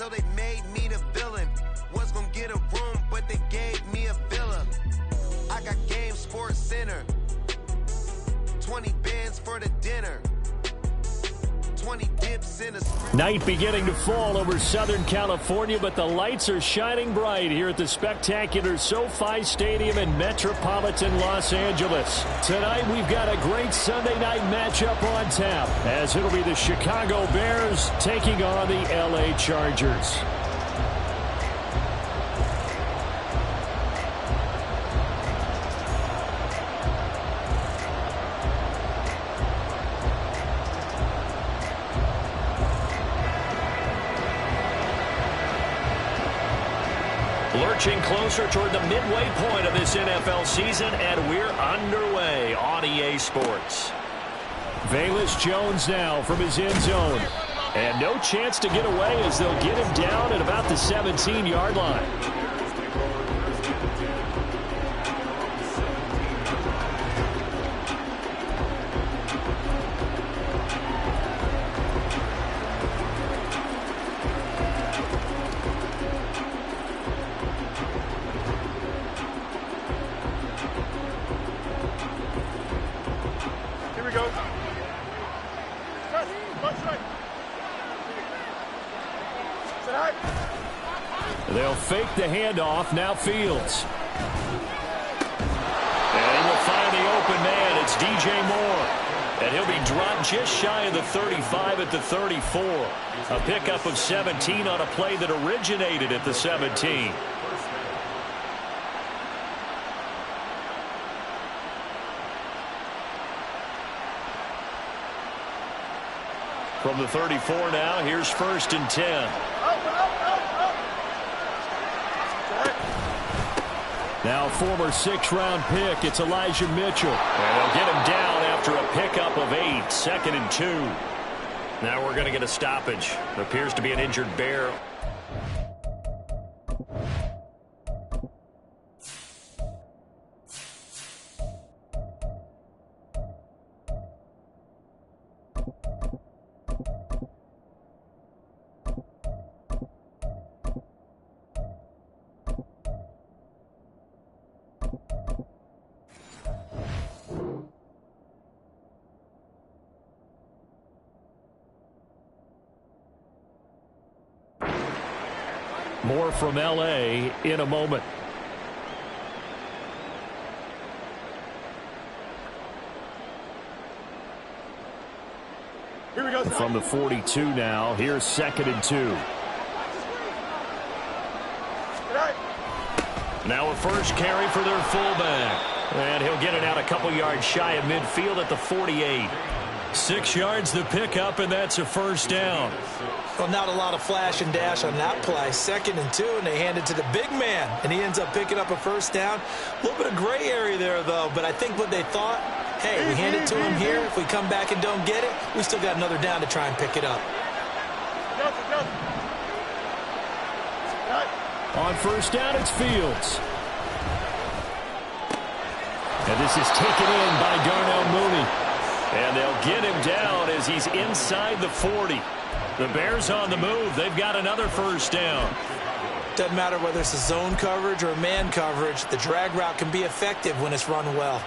so they made me the villain. Was gonna get a room, but they gave me a villa. I got Game Sports Center. 20 bands for the dinner. 20 dips in a... Night beginning to fall over Southern California, but the lights are shining bright here at the spectacular SoFi Stadium in metropolitan Los Angeles. Tonight we've got a great Sunday night matchup on tap, as it'll be the Chicago Bears taking on the LA Chargers. Lurching closer toward the midway point of this NFL season, and we're underway on EA Sports. Velus Jones now from his end zone. And no chance to get away as they'll get him down at about the 17-yard line. They'll fake the handoff. Now Fields. And he will find the open man. It's DJ Moore. And he'll be dropped just shy of the 35 at the 34. A pickup of 17 on a play that originated at the 17. From the 34 now, here's 1st and 10. Now former 6th-round pick, it's Elijah Mitchell. And they'll get him down after a pickup of 8, 2nd and 2. Now we're going to get a stoppage. It appears to be an injured Bear. More from LA in a moment. Here we go. From the 42 now, here's 2nd and 2. Now a first carry for their fullback. And he'll get it out a couple yards shy of midfield at the 48. 6 yards the pickup, and that's a first down. Well, not a lot of flash and dash on that play. 2nd and 2, and they hand it to the big man, and he ends up picking up a first down. A little bit of gray area there, though, but I think what they thought, hey, we hand it to him here. If we come back and don't get it, we still got another down to try and pick it up. On first down, it's Fields. And this is taken in by Darnell Mooney. And they'll get him down as he's inside the 40. The Bears on the move. They've got another first down. Doesn't matter whether it's a zone coverage or man coverage. The drag route can be effective when it's run well.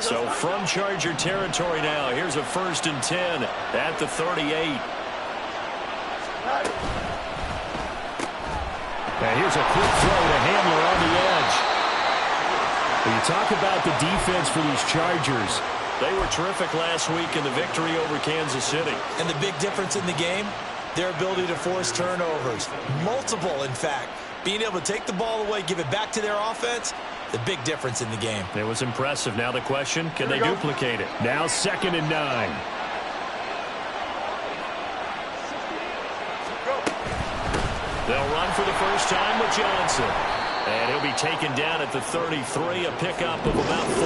So from Charger territory now, here's a 1st and 10 at the 38. And here's a quick throw to Hamler on the edge. When you talk about the defense for these Chargers, they were terrific last week in the victory over Kansas City. And the big difference in the game, their ability to force turnovers. Multiple, in fact. Being able to take the ball away, give it back to their offense, the big difference in the game. It was impressive. Now the question, can they duplicate it? Now 2nd and 9. They'll run for the first time with Johnson. And he'll be taken down at the 33, a pickup of about 4.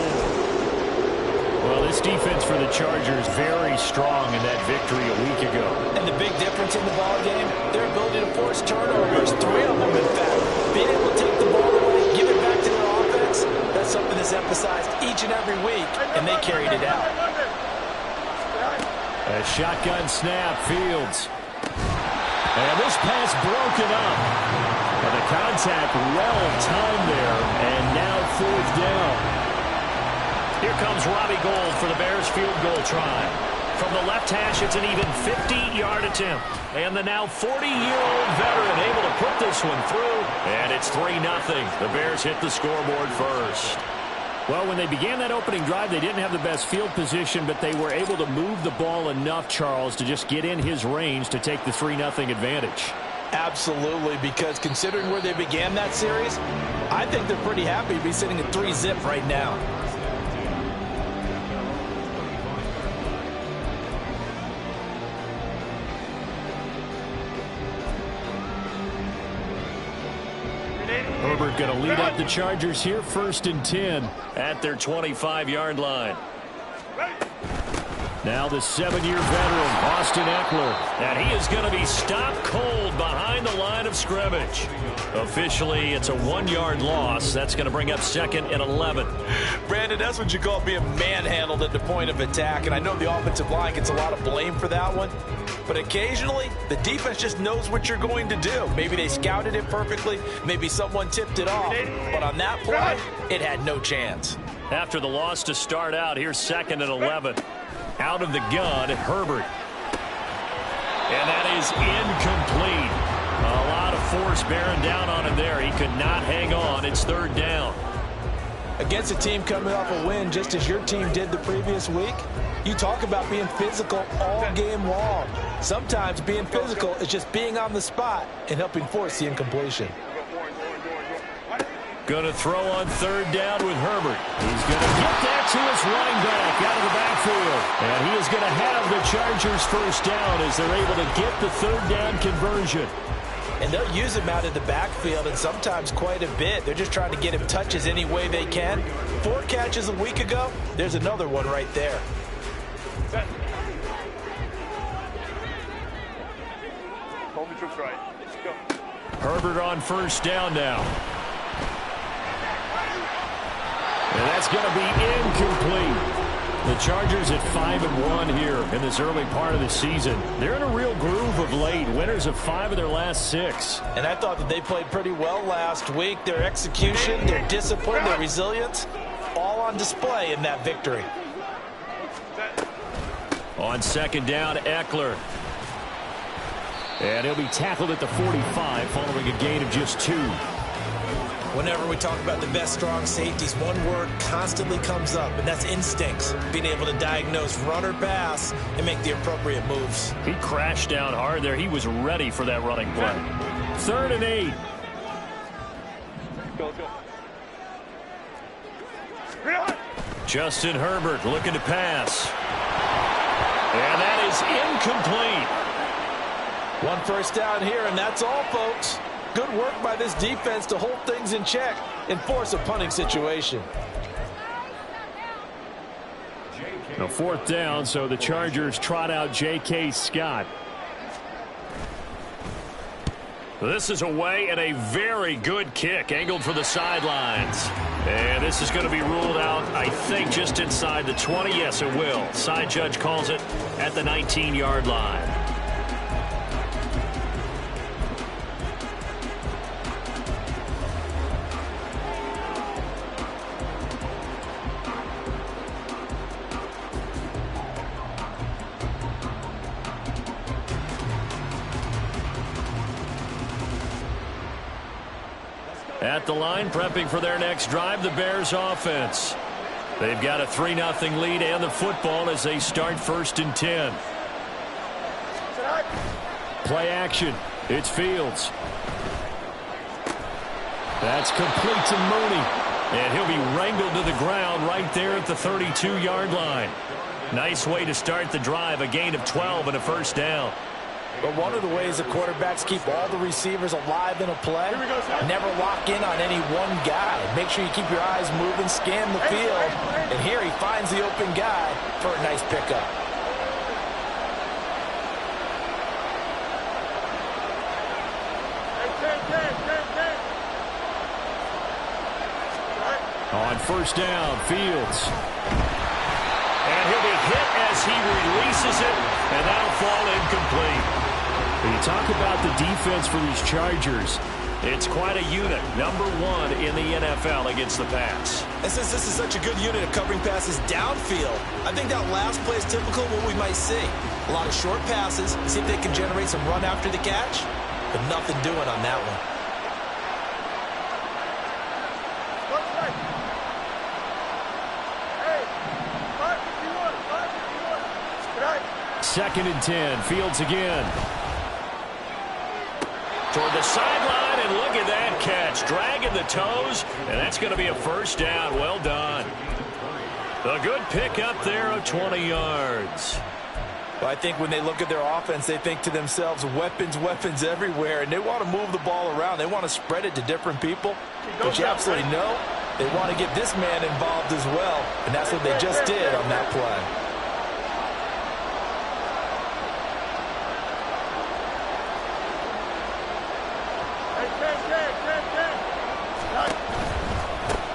Well, this defense for the Chargers very strong in that victory a week ago. And the big difference in the ball game, their ability to force turnovers, 3 of them in fact. Being able to take the ball away, give it back to their offense, that's something that's emphasized each and every week, and they carried it out. A shotgun snap, Fields. And this pass broken up. And the contact well timed there, and now 4th down. Here comes Robbie Gould for the Bears field goal try. From the left hash, it's an even 50-yard attempt. And the now 40-year-old veteran able to put this one through. And it's 3-0. The Bears hit the scoreboard first. Well, when they began that opening drive, they didn't have the best field position, but they were able to move the ball enough, Charles, to just get in his range to take the 3-0 advantage. Absolutely, because considering where they began that series, I think they're pretty happy to be sitting at 3-zip right now. Herbert going to lead up the Chargers here, 1st and 10 at their 25-yard line. Now the 7-year veteran, Austin Eckler. And he is going to be stopped cold behind the line of scrimmage. Officially, it's a 1-yard loss. That's going to bring up 2nd and 11. Brandon, that's what you call being manhandled at the point of attack. And I know the offensive line gets a lot of blame for that one. But occasionally, the defense just knows what you're going to do. Maybe they scouted it perfectly. Maybe someone tipped it off. But on that play, it had no chance. After the loss to start out, here's 2nd and 11. Out of the gun, Herbert. And that is incomplete. A lot of force bearing down on him there. He could not hang on. It's 3rd down. Against a team coming off a win just as your team did the previous week, you talk about being physical all game long. Sometimes being physical is just being on the spot and helping force the incompletion. Going to throw on 3rd down with Herbert. He's going to get that to his running back out of the backfield. And he is going to have the Chargers 1st down as they're able to get the 3rd down conversion. And they'll use him out of the backfield, and sometimes quite a bit. They're just trying to get him touches any way they can. 4 catches a week ago. There's another one right there. Herbert on 1st down now. And that's going to be incomplete. The Chargers at 5-1 here in this early part of the season. They're in a real groove of late. Winners of 5 of their last 6. And I thought that they played pretty well last week. Their execution, their discipline, their resilience, all on display in that victory. On 2nd down, Eckler. And he'll be tackled at the 45 following a gain of just 2. Whenever we talk about the best strong safeties, one word constantly comes up, and that's instincts. Being able to diagnose run or pass and make the appropriate moves. He crashed down hard there. He was ready for that running play. 3rd and 8. Justin Herbert looking to pass. And that is incomplete. 1 1st down here, and that's all, folks. Good work by this defense to hold things in check and force a punting situation. A 4th down, so the Chargers trot out J.K. Scott. This is away and a very good kick angled for the sidelines. And this is going to be ruled out, I think, just inside the 20. Yes, it will. Side judge calls it at the 19-yard line. At the line, prepping for their next drive, the Bears offense. They've got a 3-0 lead and the football as they start 1st and 10. Play action. It's Fields. That's complete to Mooney. And he'll be wrangled to the ground right there at the 32-yard line. Nice way to start the drive, a gain of 12 and a 1st down. But one of the ways the quarterbacks keep all the receivers alive in a play, never lock in on any one guy. Make sure you keep your eyes moving, scan the field, and here he finds the open guy for a nice pickup. On 1st down, Fields. And he'll be hit as he releases it. complete. When you talk about the defense for these Chargers, it's quite a unit. Number 1 in the NFL against the pass. And since this is such a good unit of covering passes downfield, I think that last play is typical of what we might see. A lot of short passes, see if they can generate some run after the catch, but nothing doing on that one. Second and 10. Fields again. Toward the sideline, and look at that catch. Dragging the toes, and that's going to be a first down. Well done. A good pick up there of 20 yards. Well, I think when they look at their offense, they think to themselves, weapons, weapons everywhere, and they want to move the ball around. They want to spread it to different people, but you absolutely know they want to get this man involved as well, and that's what they just did on that play.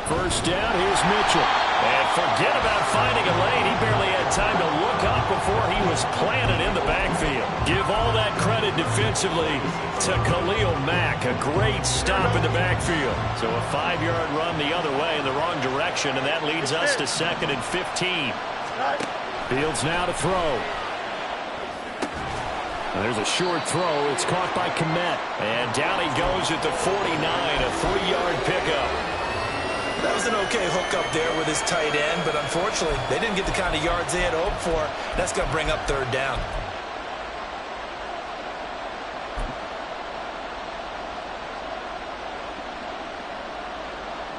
First down, here's Mitchell. And forget about finding a lane. He barely had time to look up before he was planted in the backfield. Give all that credit defensively to Khalil Mack. A great stop in the backfield. So a 5-yard run the other way in the wrong direction, and that leads us to 2nd and 15. Fields now to throw. There's a short throw. It's caught by Kmet. And down he goes at the 49, a 3-yard pickup. That was an okay hook up there with his tight end, but unfortunately, they didn't get the kind of yards they had hoped for. That's going to bring up 3rd down.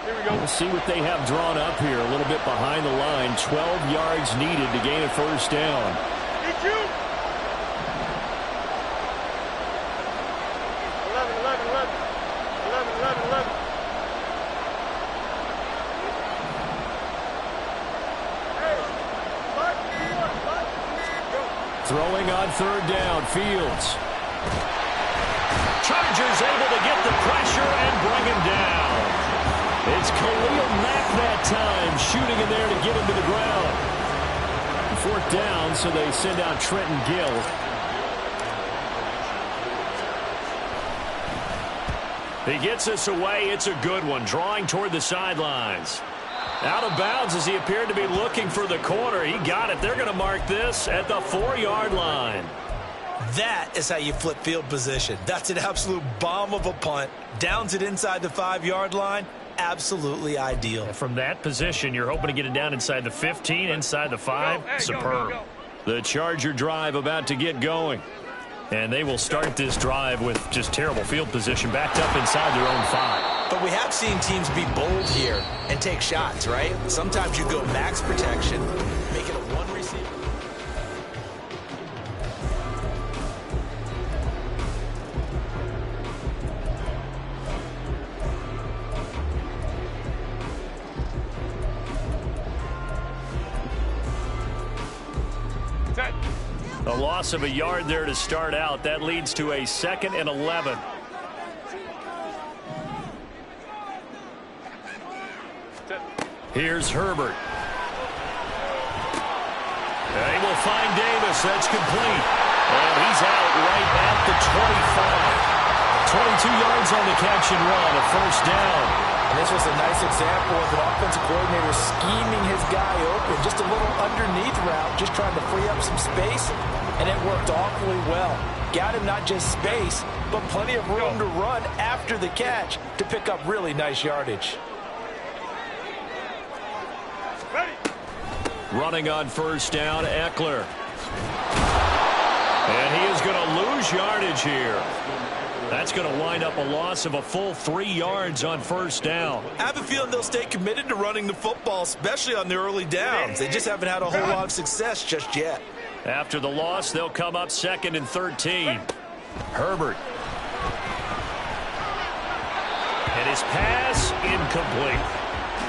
Here we go. Let's see what they have drawn up here. A little bit behind the line. 12 yards needed to gain a first down. Throwing on 3rd down, Fields. Chargers able to get the pressure and bring him down. It's Khalil Mack that time, shooting in there to get him to the ground. 4th down, so they send out Trenton Gill. He gets us away. It's a good one, drawing toward the sidelines. Out of bounds as he appeared to be looking for the corner. He got it. They're going to mark this at the 4-yard line. That is how you flip field position. That's an absolute bomb of a punt. Downs it inside the 5-yard line. Absolutely ideal. From that position, you're hoping to get it down inside the 15, inside the 5. Superb. The Charger drive about to get going. And they will start this drive with just terrible field position, backed up inside their own 5. But we have seen teams be bold here and take shots, right? Sometimes you go max protection, make it a 1 receiver. A loss of a yard there to start out. That leads to a 2nd and 11. Here's Herbert. They will find Davis. That's complete. And he's out right at the 25. 22 yards on the catch and run. A first down. And this was a nice example of an offensive coordinator scheming his guy open. Just a little underneath route, just trying to free up some space. And it worked awfully well. Got him not just space, but plenty of room to run after the catch to pick up really nice yardage. Running on first down, Eckler. And he is going to lose yardage here. That's going to wind up a loss of a full 3 yards on first down. I have a feeling they'll stay committed to running the football, especially on the early downs. They just haven't had a whole lot of success just yet. After the loss, they'll come up 2nd and 13. Herbert. And his pass incomplete.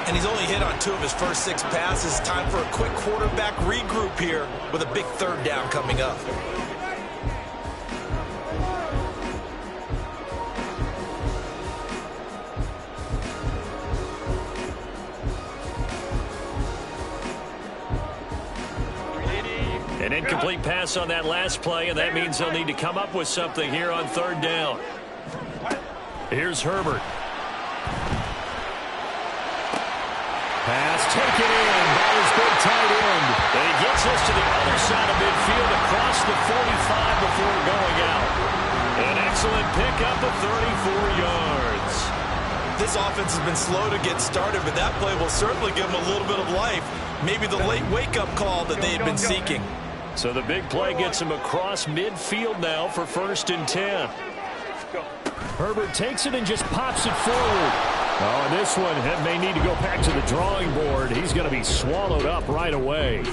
And he's only hit on 2 of his first 6 passes. Time for a quick quarterback regroup here with a big 3rd down coming up. An incomplete pass on that last play, and that means they'll need to come up with something here on third down. Here's Herbert. Pass taken in by his big tight end. And he gets us to the other side of midfield across the 45 before going out. An excellent pickup of 34 yards. This offense has been slow to get started, but that play will certainly give them a little bit of life. Maybe the late wake-up call that they had been seeking. So the big play gets him across midfield now for 1st and 10. Herbert takes it and just pops it forward. Oh, and this one may need to go back to the drawing board. He's going to be swallowed up right away.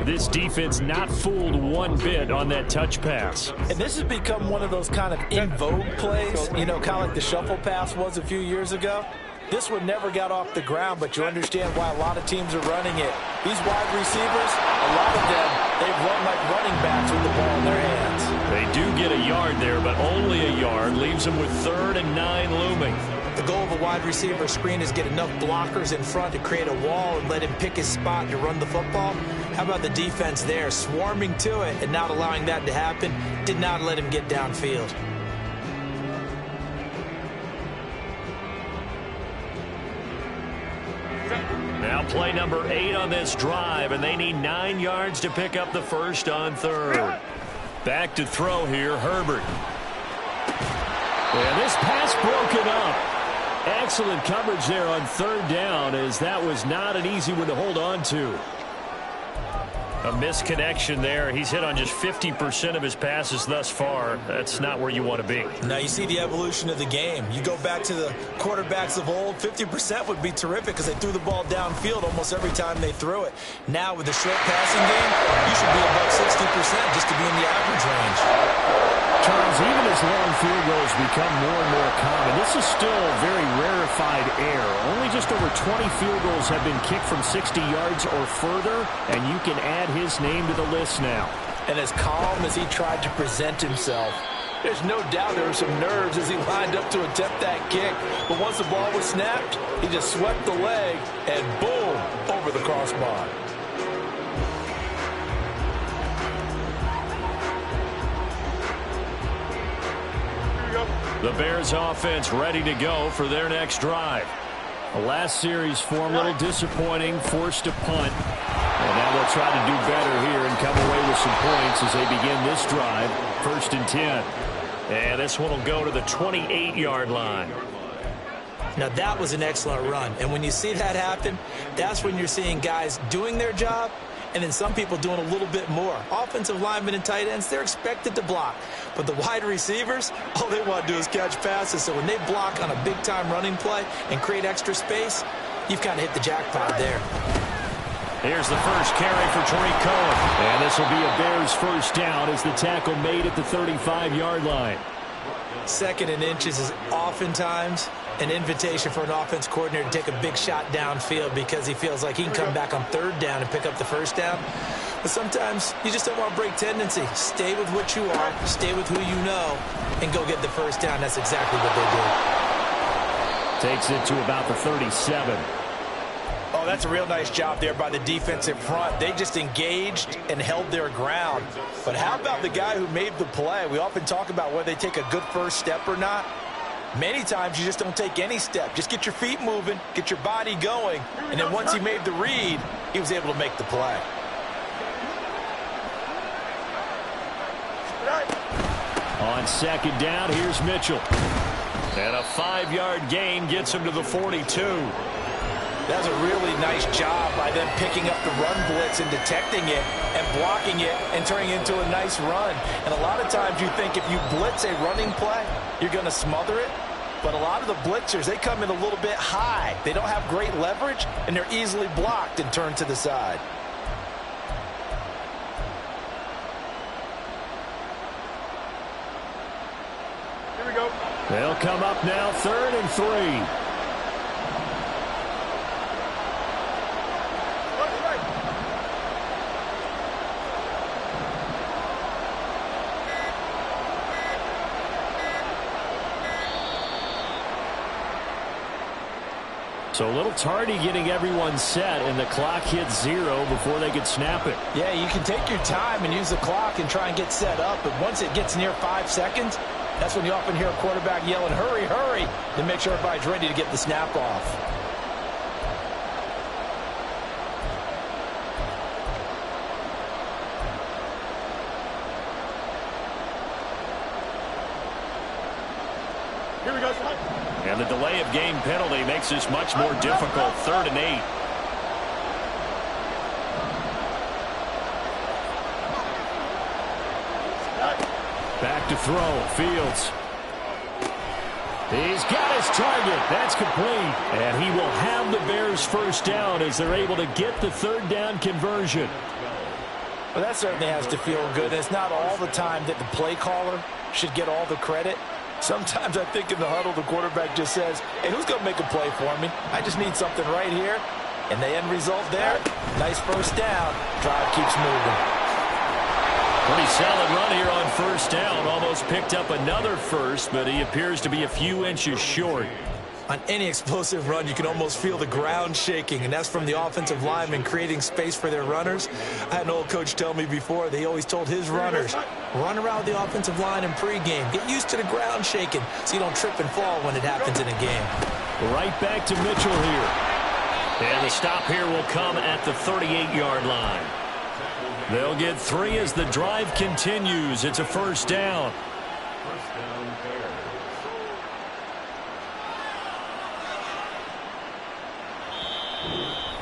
This defense not fooled one bit on that touch pass. And this has become one of those kind of in vogue plays, you know, kind of like the shuffle pass was a few years ago. This one never got off the ground, but you understand why a lot of teams are running it. These wide receivers, a lot of them, they've run like running backs with the ball in their hands. They do get a yard there, but only a yard. Leaves them with 3rd and 9 looming. The goal of a wide receiver screen is get enough blockers in front to create a wall and let him pick his spot to run the football. How about the defense there, swarming to it and not allowing that to happen? Did not let him get downfield. Now play number 8 on this drive, and they need 9 yards to pick up the first on 3rd. Back to throw here, Herbert. And this pass broken up. Excellent coverage there on 3rd down, as that was not an easy one to hold on to. A misconnection there. He's hit on just 50% of his passes thus far. That's not where you want to be. Now you see the evolution of the game. You go back to the quarterbacks of old, 50% would be terrific because they threw the ball downfield almost every time they threw it. Now with the short passing game, you should be above 60% just to be in the average range. Charles, even as long field goals become more and more common, this is still very rarefied air. Only just over 20 field goals have been kicked from 60 yards or further, and you can add his name to the list now. And as calm as he tried to present himself, there's no doubt there were some nerves as he lined up to attempt that kick. But once the ball was snapped, he just swept the leg, and boom, over the crossbar. The Bears offense ready to go for their next drive. The last series form a little disappointing, forced a punt. And now they'll try to do better here and come away with some points as they begin this drive. 1st and 10. And this one will go to the 28-yard line. Now that was an excellent run. And when you see that happen, that's when you're seeing guys doing their job and then some people doing a little bit more. Offensive linemen and tight ends, they're expected to block. But the wide receivers, all they want to do is catch passes. So when they block on a big-time running play and create extra space, you've kind of hit the jackpot there. Here's the first carry for Tariq Cohen. And this will be a Bears first down as the tackle made at the 35-yard line. 2nd and inches is oftentimes an invitation for an offense coordinator to take a big shot downfield because he feels like he can come back on 3rd down and pick up the first down. But sometimes you just don't want to break tendency. Stay with what you are, stay with who you know, and go get the first down. That's exactly what they did. Takes it to about the 37. Oh, that's a real nice job there by the defense in front. They just engaged and held their ground. But how about the guy who made the play? We often talk about whether they take a good first step or not. Many times you just don't take any step. Just get your feet moving, get your body going, and then once he made the read, he was able to make the play. On 2nd down, here's Mitchell. And a 5-yard gain gets him to the 42. That was a really nice job by them picking up the run blitz and detecting it and blocking it and turning it into a nice run. And a lot of times you think if you blitz a running play, you're going to smother it. But a lot of the blitzers, they come in a little bit high. They don't have great leverage, and they're easily blocked and turned to the side. Here we go. They'll come up now, 3rd and 3. So a little tardy getting everyone set, and the clock hits 0 before they could snap it. Yeah, you can take your time and use the clock and try and get set up, but once it gets near 5 seconds, that's when you often hear a quarterback yelling, hurry, hurry, to make sure everybody's ready to get the snap off. Here we go, son. And the delay of game penalty makes this much more difficult. 3rd and 8. Back to throw. Fields. He's got his target. That's complete. And he will have the Bears first down as they're able to get the 3rd down conversion. Well, that certainly has to feel good. It's not all the time that the play caller should get all the credit. Sometimes I think in the huddle, the quarterback just says, hey, who's going to make a play for me? I just need something right here. And the end result there, nice first down. Drive keeps moving. Pretty solid run here on first down. Almost picked up another first, but he appears to be a few inches short. On any explosive run, you can almost feel the ground shaking, and that's from the offensive linemen creating space for their runners. I had an old coach tell me before, they always told his runners, run around the offensive line in pregame. Get used to the ground shaking so you don't trip and fall when it happens in a game. Right back to Mitchell here. And the stop here will come at the 38-yard line. They'll get 3 as the drive continues. It's a first down.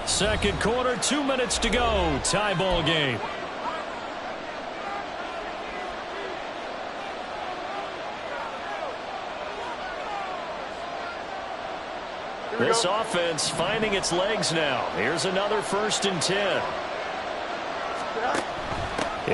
Second quarter, 2 minutes to go. Tie ball game. This offense finding its legs now. Here's another 1st and 10.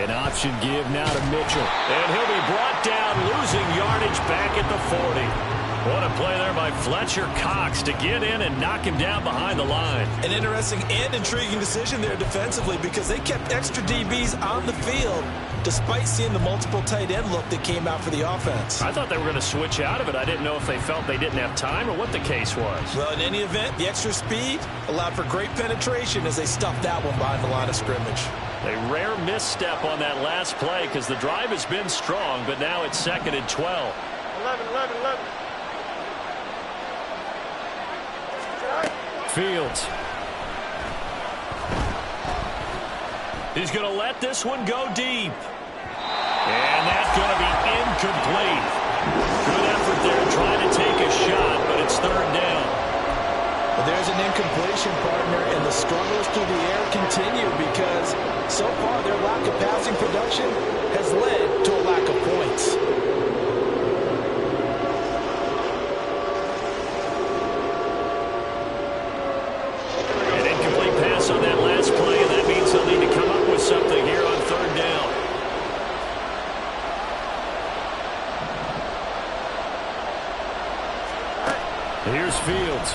An option give now to Mitchell. And he'll be brought down, losing yardage back at the 40. What a play there by Fletcher Cox to get in and knock him down behind the line. An interesting and intriguing decision there defensively because they kept extra DBs on the field despite seeing the multiple tight end look that came out for the offense. I thought they were going to switch out of it. I didn't know if they felt they didn't have time or what the case was. Well, in any event, the extra speed allowed for great penetration as they stuffed that one behind the line of scrimmage. A rare misstep on that last play because the drive has been strong, but now it's 2nd and 12. 11. Fields. He's going to let this one go deep. And that's going to be incomplete. Good effort there trying to take a shot, but it's 3rd down. Well, there's an incompletion, partner, and the struggles through the air continue because so far their lack of passing production has led to a lack of points. An incomplete pass on that last play, and that means they'll need to come up with something here on 3rd down. Here's Fields.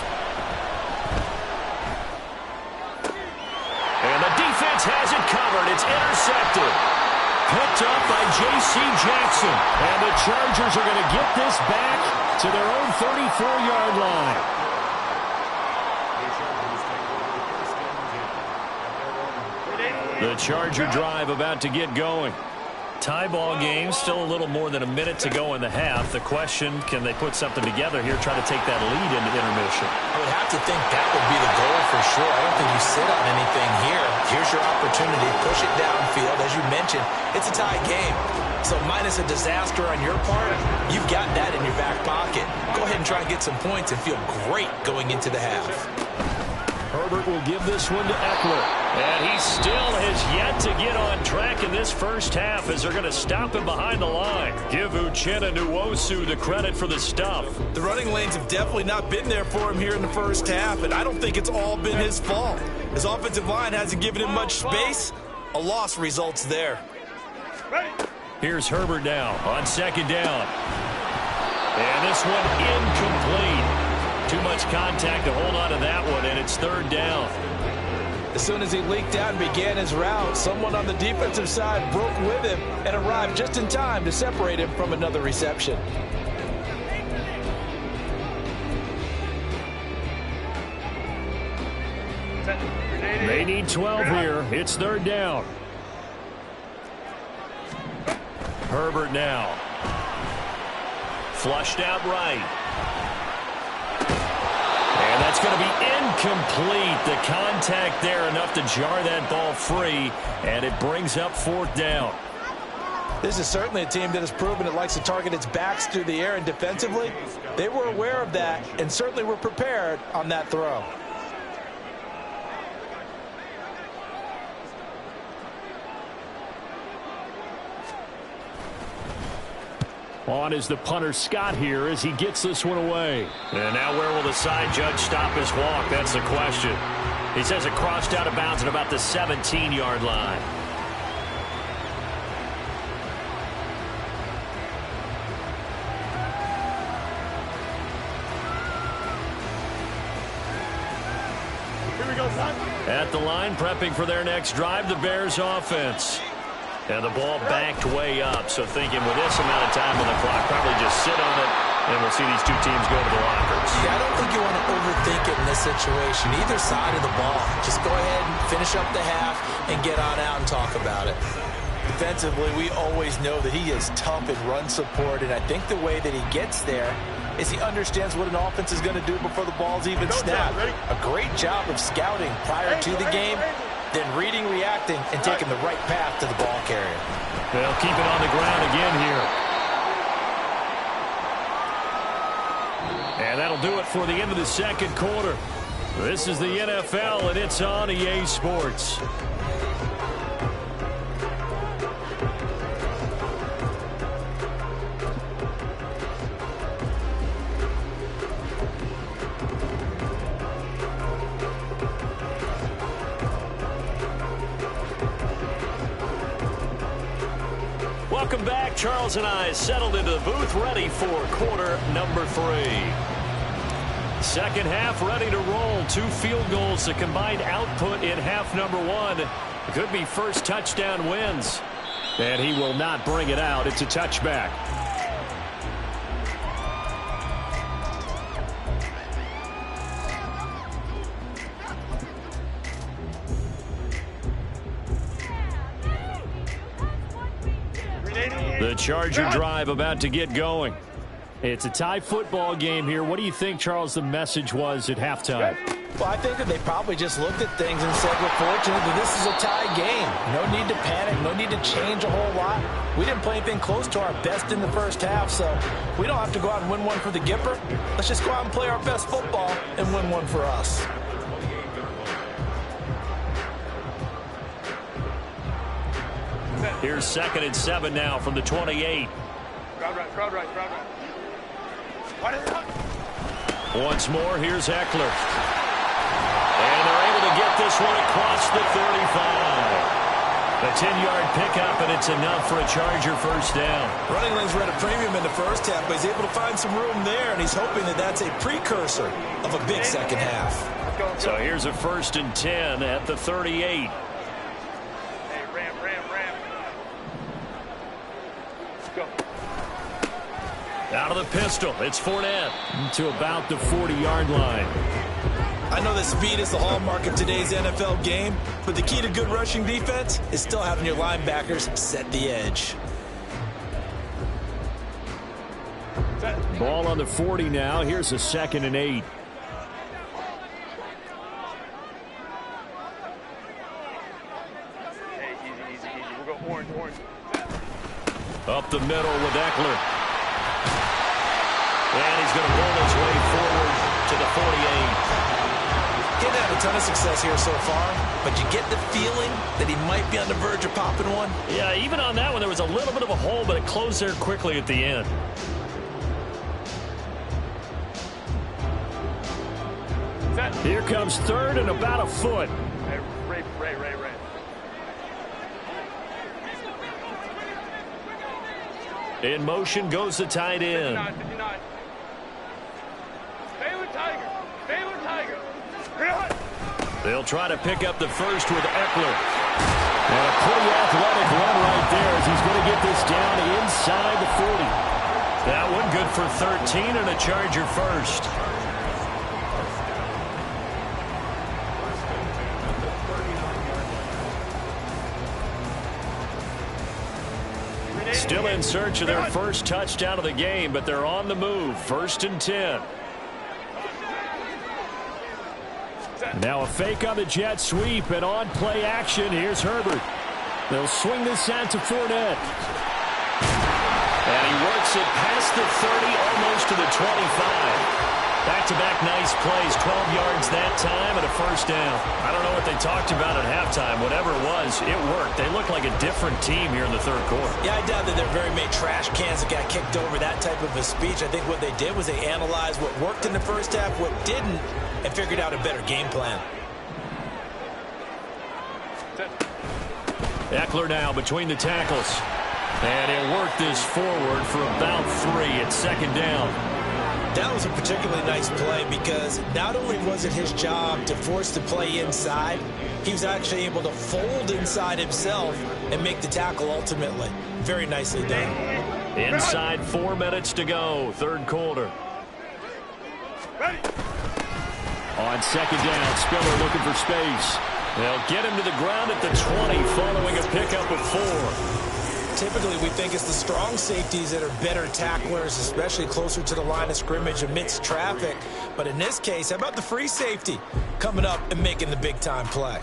And the defense has it covered. It's intercepted. Picked up by J.C. Jackson. And the Chargers are going to get this back to their own 34-yard line. The Charger drive about to get going. Tie ball game, still a little more than a minute to go in the half. The question, can they put something together here, try to take that lead into intermission? I would have to think that would be the goal for sure. I don't think you sit on anything here. Here's your opportunity. Push it downfield. As you mentioned, it's a tie game. So minus a disaster on your part, you've got that in your back pocket. Go ahead and try and get some points and feel great going into the half. Herbert will give this one to Eckler. And he still has yet to get on track in this first half as they're going to stop him behind the line. Give Uchenna Nwosu the credit for the stuff. The running lanes have definitely not been there for him here in the first half, and I don't think it's all been his fault. His offensive line hasn't given him much space. A loss results there. Here's Herbert now on 2nd down. And this one incomplete. Too much contact to hold on to that one, and it's 3rd down. As soon as he leaked out and began his route, someone on the defensive side broke with him and arrived just in time to separate him from another reception. They need 12 here. It's third down. Herbert now. Flushed out right. And that's going to be incomplete. The contact there enough to jar that ball free, and it brings up fourth down. This is certainly a team that has proven it likes to target its backs through the air, and defensively, they were aware of that and certainly were prepared on that throw. On is the punter Scott here as he gets this one away. And now where will the side judge stop his walk? That's the question. He says it crossed out of bounds at about the 17-yard line. Here we go, son. At the line, prepping for their next drive, the Bears offense. And the ball backed way up, so thinking with this amount of time on the clock, probably just sit on it, and we'll see these two teams go to the lockers. Yeah, I don't think you want to overthink it in this situation. Either side of the ball. Just go ahead and finish up the half and get on out and talk about it. Defensively, we always know that he is tough in run support, and I think the way that he gets there is he understands what an offense is going to do before the ball's even snapped. A great job of scouting prior to the game, then reading, reacting, and taking the right path to the ball carrier. They'll keep it on the ground again here. And that'll do it for the end of the second quarter. This is the NFL, and it's on EA Sports. Welcome back. Charles and I settled into the booth, ready for quarter number 3. Second half ready to roll. 2 field goals, the combined output in half number 1. It could be first touchdown wins. And he will not bring it out. It's a touchback. The Charger drive about to get going. It's a tie football game here. What do you think, Charles, the message was at halftime? Well, I think that they probably just looked at things and said, we're fortunate that this is a tie game. No need to panic. No need to change a whole lot. We didn't play anything close to our best in the first half, so we don't have to go out and win one for the Gipper. Let's just go out and play our best football and win one for us. Here's 2nd and 7 now from the 28. Crowd right. Once more, here's Eckler. And they're able to get this one across the 35. A 10-yard pickup, and it's enough for a Charger first down. Running lanes were at a premium in the first half, but he's able to find some room there, and he's hoping that that's a precursor of a big second half. Let's So here's a 1st and 10 at the 38. Ram. Let's go. Out of the pistol, it's Fournette to about the 40-yard line. I know that speed is the hallmark of today's NFL game, but the key to good rushing defense is still having your linebackers set the edge. Ball on the 40 now. Here's a 2nd and 8. Hey, easy. We'll go orange. Up the middle with Eckler. And he's going to roll his way forward to the 48. He didn't have a ton of success here so far, but you get the feeling that he might be on the verge of popping one. Yeah, even on that one, there was a little bit of a hole, but it closed there quickly at the end. Here comes 3rd and about a foot. Hey, Ray. In motion goes the tight end. 59. Baylor Tiger. They'll try to pick up the first with Eckler. And a pretty athletic run right there as he's going to get this down inside the 40. That one good for 13 and a Charger first. Still in search of their first touchdown of the game, but they're on the move. 1st and 10. Now a fake on the jet sweep and on play action. Here's Herbert. They'll swing this out to Fournette. And he works it past the 30, almost to the 25. Back-to-back nice plays, 12 yards that time and a first down. I don't know what they talked about at halftime. Whatever it was, it worked. They look like a different team here in the third quarter. Yeah, I doubt that they're very many trash cans that got kicked over, that type of a speech. I think what they did was they analyzed what worked in the first half, what didn't, and figured out a better game plan. Eckler now between the tackles. And he'll work this forward for about 3 at 2nd down. That was a particularly nice play because not only was it his job to force the play inside, he was actually able to fold inside himself and make the tackle ultimately. Very nicely done. Inside 4 minutes to go, third quarter. Ready. On 2nd down, Spiller looking for space. They'll get him to the ground at the 20 following a pickup of 4. Typically, we think it's the strong safeties that are better tacklers, especially closer to the line of scrimmage amidst traffic. But in this case, how about the free safety coming up and making the big-time play?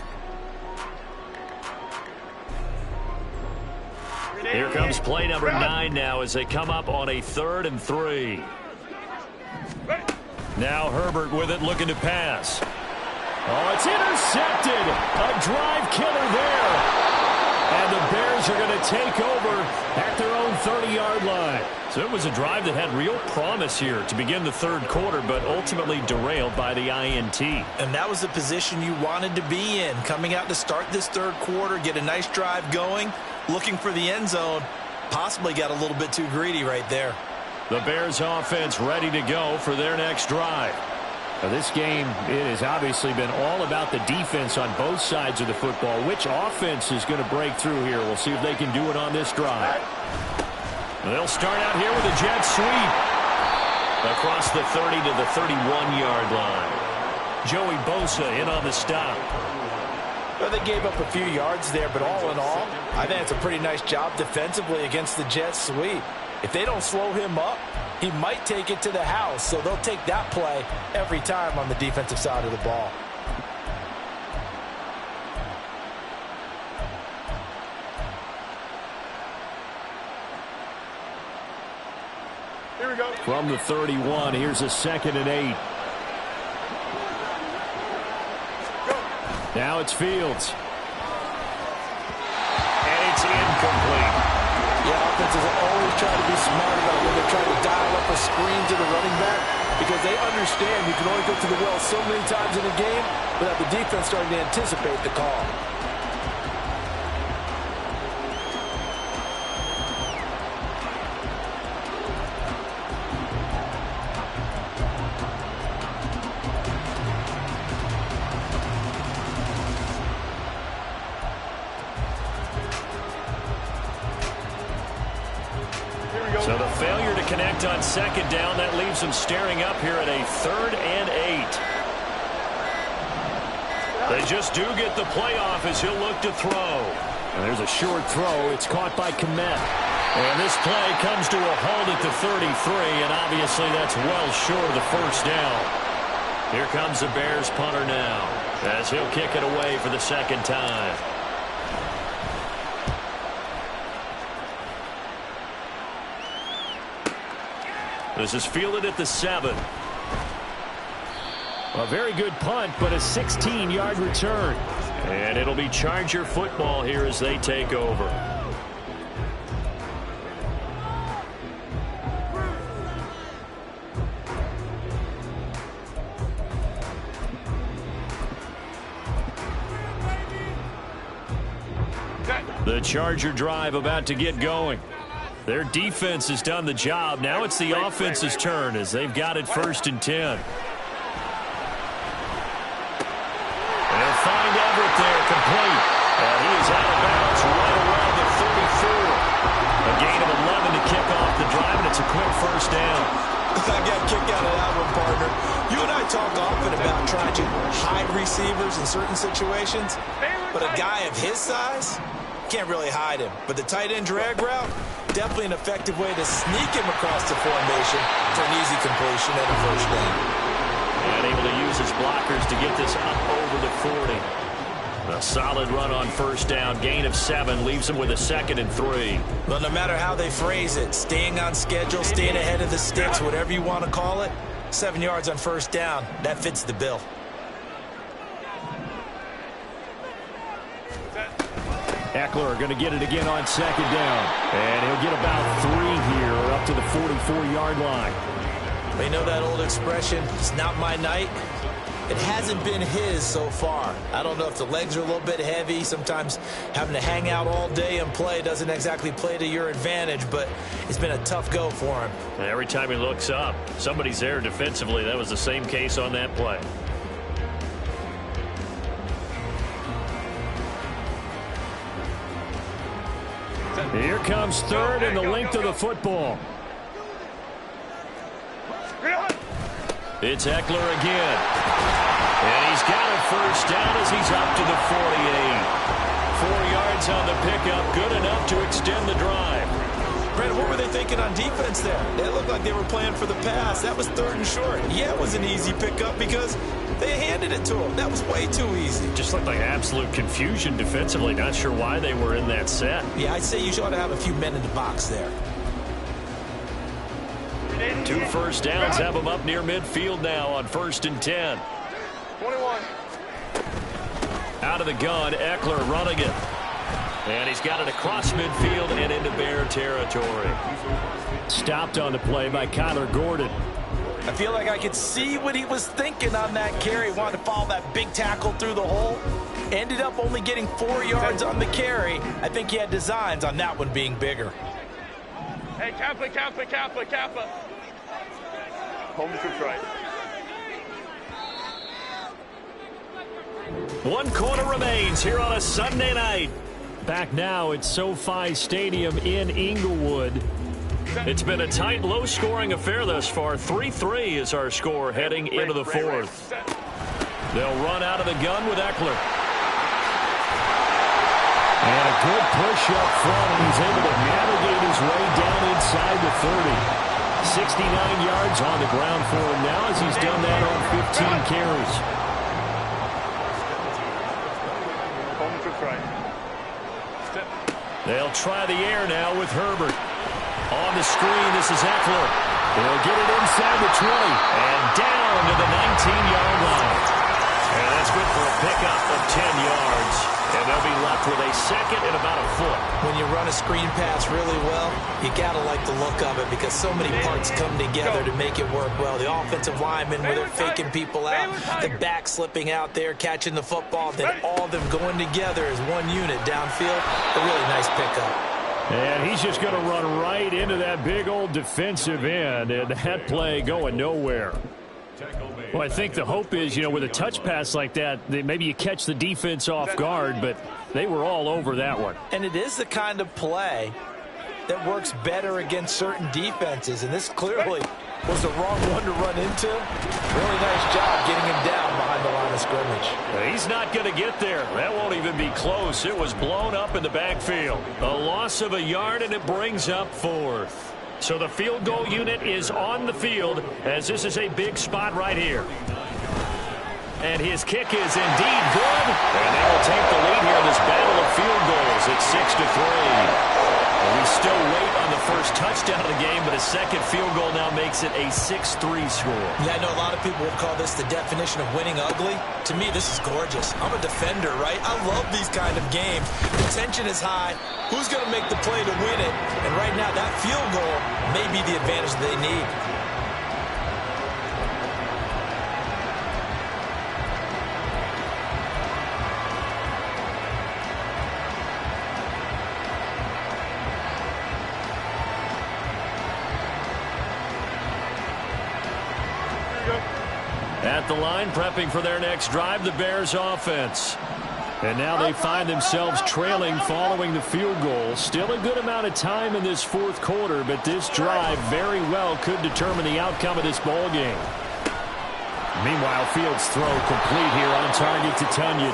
Here comes play number 9 now as they come up on a 3rd and 3. Now Herbert with it, looking to pass. Oh, it's intercepted. A drive killer there. And the Bears are going to take over at their own 30-yard line. So it was a drive that had real promise here to begin the third quarter, but ultimately derailed by the INT. And that was the position you wanted to be in, coming out to start this third quarter, get a nice drive going, looking for the end zone. Possibly got a little bit too greedy right there. The Bears offense ready to go for their next drive. Now this game, it has obviously been all about the defense on both sides of the football. Which offense is going to break through here? We'll see if they can do it on this drive. They'll start out here with a jet sweep. Across the 30 to the 31-yard line. Joey Bosa in on the stop. Well, they gave up a few yards there, but all in all, I think it's a pretty nice job defensively against the jet sweep. If they don't slow him up, he might take it to the house, so they'll take that play every time on the defensive side of the ball. Here we go. From the 31, here's a 2nd and 8. Go. Now it's Fields. And it's incomplete. Yeah, offenses always try to be smart about when they're trying to dial up a screen to the running back because they understand you can only go to the well so many times in a game without the defense starting to anticipate the call. So the failure to connect on 2nd down, that leaves them staring up here at a 3rd and 8. They just do get the playoff as he'll look to throw. And there's a short throw. It's caught by Kmet. And this play comes to a halt at the 33, and obviously that's well short of the first down. Here comes the Bears punter now as he'll kick it away for the 2nd time. This is fielded at the 7. A very good punt, but a 16-yard return. And it'll be Charger football here as they take over. The Charger drive about to get going. Their defense has done the job. Now it's the offense's turn as they've got it 1st and 10. They'll find Everett there, complete. And he is out of bounds right around the 34. A gain of 11 to kick off the drive, and it's a quick first down. I got a kick out of that one, partner. You and I talk often about trying to hide receivers in certain situations, but a guy of his size can't really hide him. But the tight end drag route, Definitely an effective way to sneak him across the formation for an easy completion and a first down. And able to use his blockers to get this up over the 40. A solid run on first down. Gain of 7 leaves him with a 2nd and 3. Well, no matter how they phrase it, staying on schedule, staying ahead of the sticks, whatever you want to call it, 7 yards on first down, that fits the bill. Eckler going to get it again on 2nd down. And he'll get about 3 here, up to the 44-yard line. You know that old expression, it's not my night? It hasn't been his so far. I don't know if the legs are a little bit heavy. Sometimes having to hang out all day and play doesn't exactly play to your advantage, but it's been a tough go for him. And every time he looks up, somebody's there defensively. That was the same case on that play. Here comes 3rd and the length of the football. It's Eckler again. And he's got a first down as he's up to the 48. 4 yards on the pickup, good enough to extend the drive. Brandon, what were they thinking on defense there? It looked like they were playing for the pass. That was 3rd and short. Yeah, it was an easy pickup because they handed it to him. That was way too easy. Just looked like absolute confusion defensively. Not sure why they were in that set. Yeah, I'd say you ought to have a few men in the box there. 2 first downs have him up near midfield now on 1st and 10. 21. Out of the gun, Eckler running it. And he's got it across midfield and into Bear territory. Stopped on the play by Kyler Gordon. I feel like I could see what he was thinking on that carry. Wanted to follow that big tackle through the hole. Ended up only getting 4 yards on the carry. I think he had designs on that one being bigger. Hey, Kappa, Kappa, Kappa, Kappa. Home troops right. 1 quarter remains here on a Sunday night. Back now at SoFi Stadium in Inglewood. It's been a tight, low-scoring affair thus far. 3-3 is our score heading into the 4th. They'll run out of the gun with Eckler. And a good push up front, and he's able to navigate his way down inside the 30. 69 yards on the ground for him now as he's done that on 15 carries. Home troops right. They'll try the air now with Herbert. On the screen, this is Eckler. They'll get it inside the 20 and down to the 19-yard line. And that's good for a pickup of 10 yards. And they'll be left with a 2nd and about a foot. When you run a screen pass really well, you got to like the look of it because so many parts come together to make it work well. The offensive linemen, where they're faking people out, the back slipping out there, catching the football, then all of them going together as one unit downfield. A really nice pickup. And he's just going to run right into that big old defensive end, and that play going nowhere. Well, I think the hope is, with a touch pass like that, maybe you catch the defense off guard, but they were all over that one. And it is the kind of play that works better against certain defenses, and this clearly was the wrong one to run into. Really nice job getting him down behind the line of scrimmage. He's not going to get there. That won't even be close. It was blown up in the backfield. A loss of a yard, and it brings up 4th. So the field goal unit is on the field as this is a big spot right here. And his kick is indeed good. And they will take the lead here in this battle of field goals at 6-3. And we still wait on the first touchdown of the game, but a second field goal now makes it a 6-3 score. Yeah, I know a lot of people would call this the definition of winning ugly. To me, this is gorgeous. I'm a defender, right? I love these kind of games. The tension is high. Who's going to make the play to win it? And right now, that field goal may be the advantage they need. At the line, prepping for their next drive, the Bears offense. And now they find themselves trailing following the field goal. Still a good amount of time in this 4th quarter, but this drive very well could determine the outcome of this ball game. Meanwhile, Fields' throw complete here on target to Tunyon.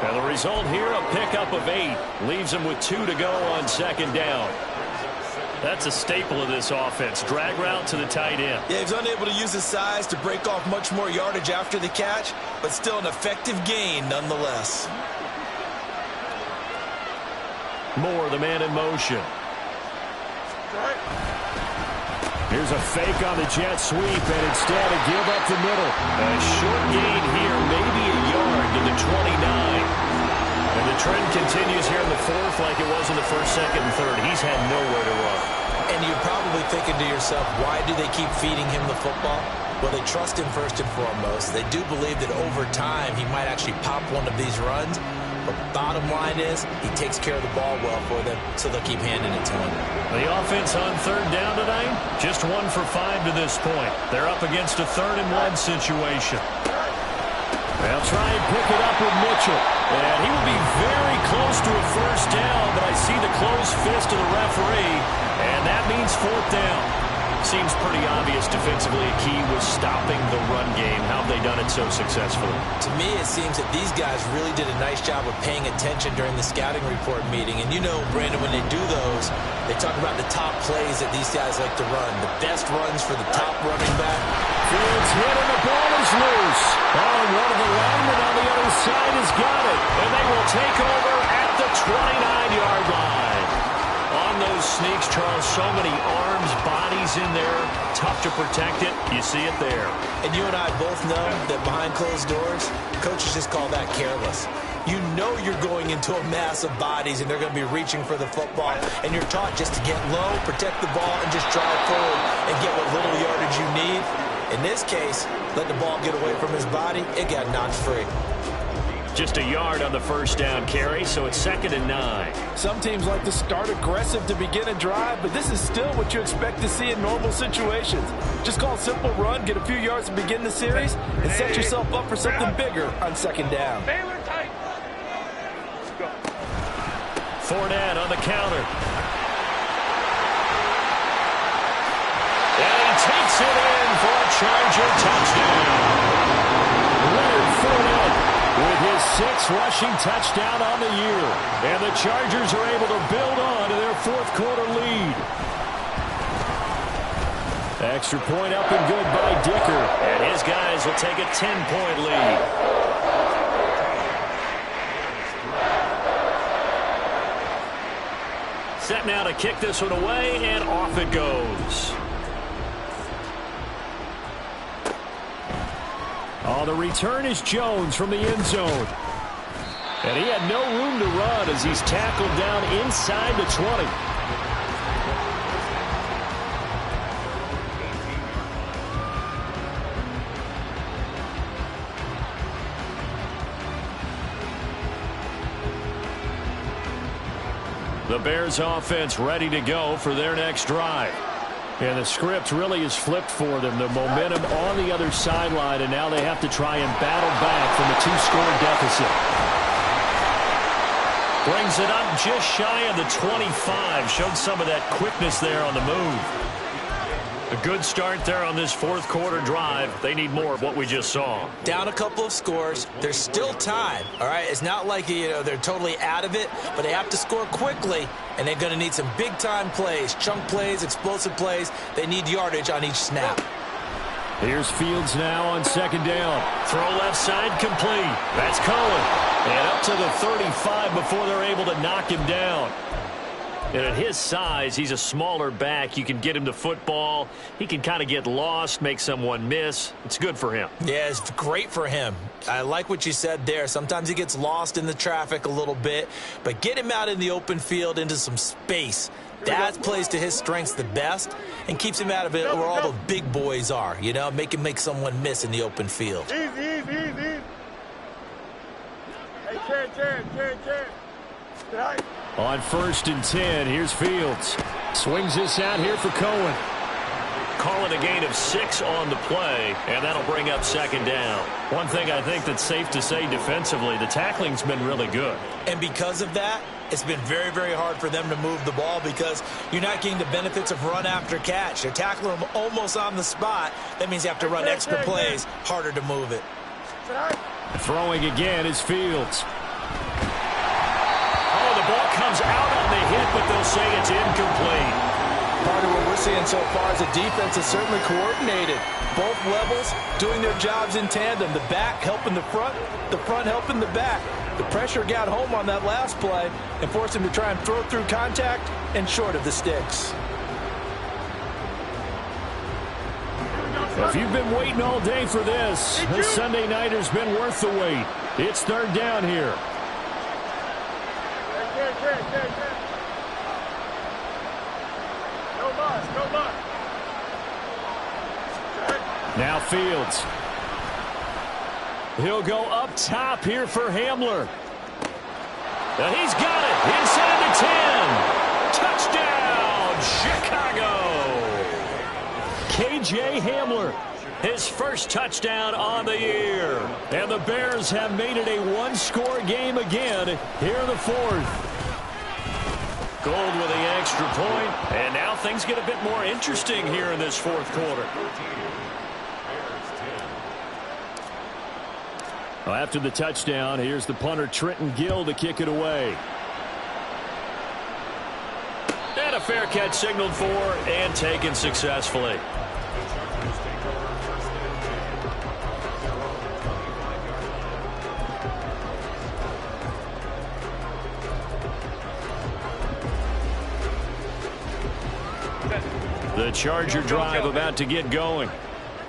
And the result here, a pickup of 8. Leaves him with 2 to go on 2nd down. That's a staple of this offense. Drag route to the tight end. Yeah, he's unable to use his size to break off much more yardage after the catch, but still an effective gain nonetheless. Moore, the man in motion. Here's a fake on the jet sweep, and instead a give up the middle. A short gain here, maybe a yard to the 29. And the trend continues here in the fourth like it was in the first, second, and third. He's had nowhere to run. And you're probably thinking to yourself, why do they keep feeding him the football? Well, they trust him first and foremost. They do believe that over time he might actually pop one of these runs. But bottom line is, he takes care of the ball well for them, so they'll keep handing it to him. The offense on third down tonight, just 1 for 5 to this point. They're up against a 3rd-and-1 situation. They'll try and pick it up with Mitchell. And he will be very close to a first down, but I see the closed fist of the referee, and that means 4th down. Seems pretty obvious defensively a key was stopping the run game. How have they done it so successfully? To me, it seems that these guys really did a nice job of paying attention during the scouting report meeting. And you know, Brandon, when they do those, they talk about the top plays that these guys like to run. The best runs for the top running back. Fields hit and the ball is loose. Oh, one of the linemen on the other side has got it. And they will take over at the 29-yard line. On those sneaks, Charles, so many arms, bodies in there. Tough to protect it. You see it there. And you and I both know that behind closed doors, coaches just call that careless. You know you're going into a mass of bodies and they're going to be reaching for the football. And you're taught just to get low, protect the ball, and just drive forward and get what little yardage you need. In this case, let the ball get away from his body. It got knocked free. Just a yard on the first down carry, so it's 2nd and 9. Some teams like to start aggressive to begin a drive, but this is still what you expect to see in normal situations. Just call a simple run, get a few yards to begin the series, and set yourself up for something bigger on 2nd down. Fournette on the counter. And he takes it in for a Charger touchdown. Leonard Fournette with his 6th rushing touchdown on the year. And the Chargers are able to build on to their 4th quarter lead. Extra point up and good by Dicker. And his guys will take a 10-point lead. Set now to kick this one away, and off it goes. Oh, the return is Jones from the end zone. And he had no room to run as he's tackled down inside the 20. The Bears offense ready to go for their next drive. And the script really is flipped for them. The momentum on the other sideline, and now they have to try and battle back from a 2-score deficit. Brings it up just shy of the 25. Showed some of that quickness there on the move. A good start there on this 4th quarter drive. They need more of what we just saw. Down a couple of scores. There's still time, all right? It's not like, they're totally out of it, but they have to score quickly, and they're going to need some big-time plays, chunk plays, explosive plays. They need yardage on each snap. Here's Fields now on 2nd down. Throw left side complete. That's Cohen. And up to the 35 before they're able to knock him down. And at his size, he's a smaller back. You can get him the football. He can kind of get lost, make someone miss. It's good for him. Yeah, it's great for him. I like what you said there. Sometimes he gets lost in the traffic a little bit, but get him out in the open field into some space. That plays to his strengths the best and keeps him out of it where all the big boys are, make him make someone miss in the open field. Easy. Hey, Chad. On 1st and 10, here's Fields. Swings this out here for Cohen. Call it a gain of 6 on the play, and that'll bring up 2nd down. One thing I think that's safe to say defensively, the tackling's been really good. And because of that, it's been very, very hard for them to move the ball because you're not getting the benefits of run after catch. They're tackling them almost on the spot. That means you have to run extra plays, harder to move it. Throwing again is Fields. Oh, the ball comes out on the hit, but they'll say it's incomplete. Part of what we're seeing so far is the defense is certainly coordinated. Both levels doing their jobs in tandem. The back helping the front helping the back. The pressure got home on that last play and forced him to try and throw through contact and short of the sticks. If you've been waiting all day for this Sunday nighter's been worth the wait. It's third down here. Now Fields. He'll go up top here for Hamler. And he's got it. Inside the 10. Touchdown, Chicago. KJ Hamler. His first touchdown on the year. And the Bears have made it a one-score game again here in the fourth. Gold with the extra point. And now things get a bit more interesting here in this fourth quarter. Well, after the touchdown, here's the punter Trenton Gill to kick it away. And a fair catch signaled for and taken successfully. The Charger drive about to get going.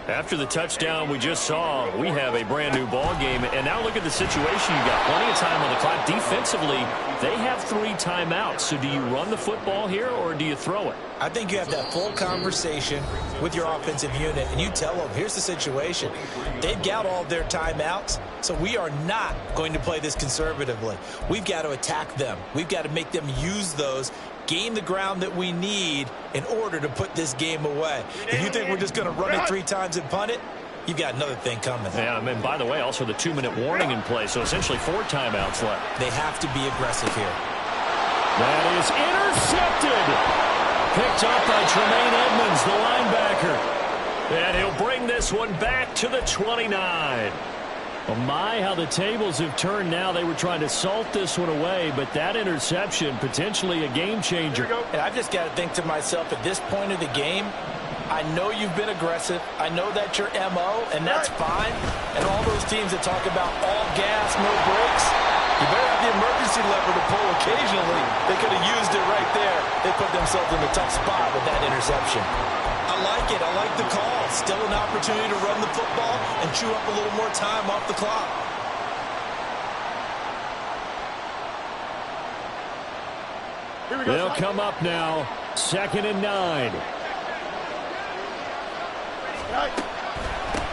After the touchdown we just saw, we have a brand new ball game. And now look at the situation. You've got plenty of time on the clock. Defensively, they have 3 timeouts. So do you run the football here or do you throw it? I think you have that full conversation with your offensive unit, and you tell them, here's the situation. They've got all of their timeouts, so we are not going to play this conservatively. We've got to attack them. We've got to make them use those, gain the ground that we need in order to put this game away. If you think we're just going to run it 3 times and punt it, you've got another thing coming. Yeah, and by the way, also the 2-minute warning in play, so essentially 4 timeouts left. They have to be aggressive here. That is intercepted. Picked up by Tremaine Edmonds, the linebacker. And he'll bring this one back to the 29. Well, my, how the tables have turned now. They were trying to salt this one away, but that interception, potentially a game changer. And I've just got to think to myself, at this point of the game, I know you've been aggressive. I know that's your MO, and that's fine. And all those teams that talk about all gas, no brakes, you better have the emergency lever to pull occasionally. They could have used it right there. They put themselves in a tough spot with that interception. I like it. I like the call. Still an opportunity to run the football and chew up a little more time off the clock. They'll come up now. 2nd and 9.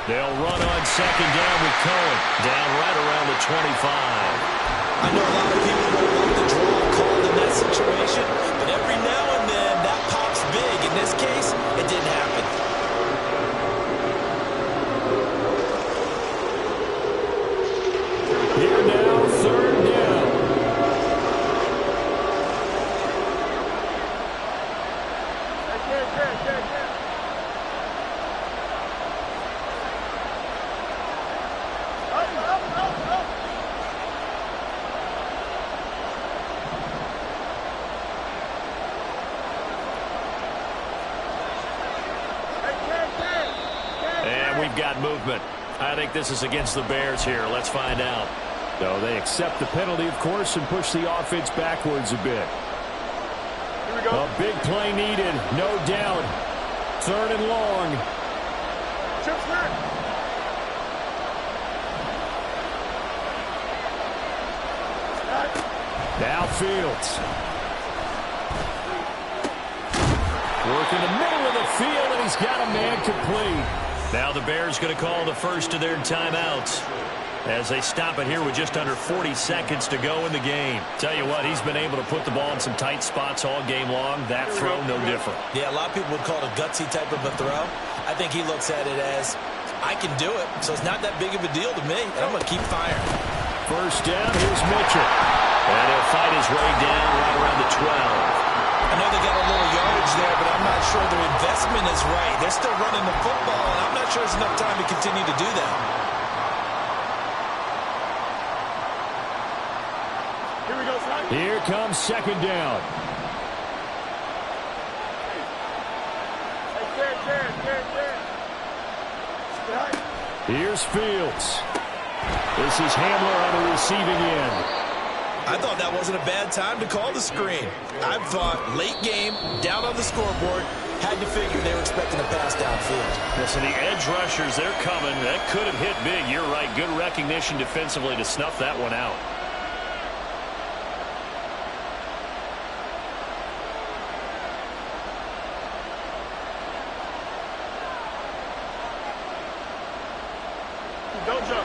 They'll run on 2nd down with Cohen. Down right around the 25. I know a lot of people don't like the draw called in that situation, but every now and then that pops big. In this case, it didn't happen. Here now, 3rd down. Got movement. I think this is against the Bears here. Let's find out. So they accept the penalty, of course, and push the offense backwards a bit. Here we go. A big play needed, no doubt. 3rd and long. Now Fields. Work in the middle of the field, and he's got a man complete. Now the Bears going to call the first of their timeouts as they stop it here with just under 40 seconds to go in the game. Tell you what, he's been able to put the ball in some tight spots all game long. That throw, no different. Yeah, a lot of people would call it a gutsy type of a throw. I think he looks at it as, I can do it, so it's not that big of a deal to me, and I'm going to keep firing. 1st down, here's Mitchell. And he'll fight his way down right around the 12. I know they got a little yardage there, but I'm not sure their investment is right. They're still running the football, and I'm not sure there's enough time to continue to do that. Here comes 2nd down. Here's Fields. This is Hamler on the receiving end. I thought that wasn't a bad time to call the screen. I thought late game, down on the scoreboard, had to figure they were expecting a pass downfield. Listen, the edge rushers, they're coming. That could have hit big. You're right. Good recognition defensively to snuff that one out.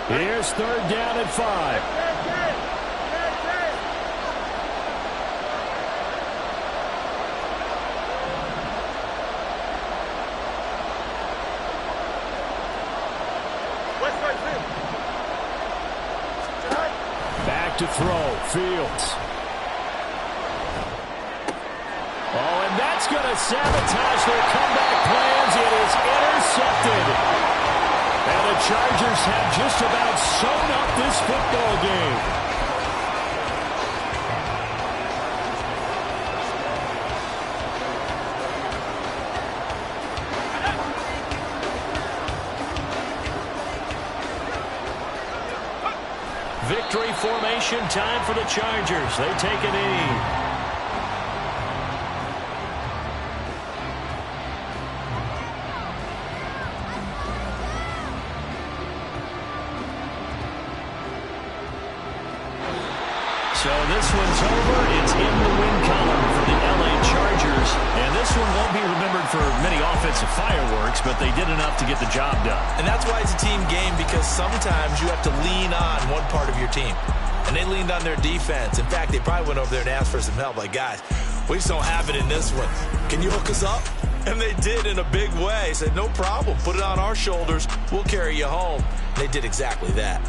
Here's 3rd down and 5. Back to throw. Fields. Oh, and that's going to sabotage their comeback plans. It is intercepted. And the Chargers have just about sewn up this football game. Victory formation time for the Chargers. They take a knee. So this one's over. It's in the win column for the LA Chargers. And this one won't be remembered for many offensive fireworks, but they did enough to get the job done. And that's why it's a team game, because sometimes you have to lean on one part of your team. And they leaned on their defense. In fact, they probably went over there and asked for some help. Like, guys, we just don't have it in this one. Can you hook us up? And they did in a big way. Said, no problem. Put it on our shoulders. We'll carry you home. And they did exactly that.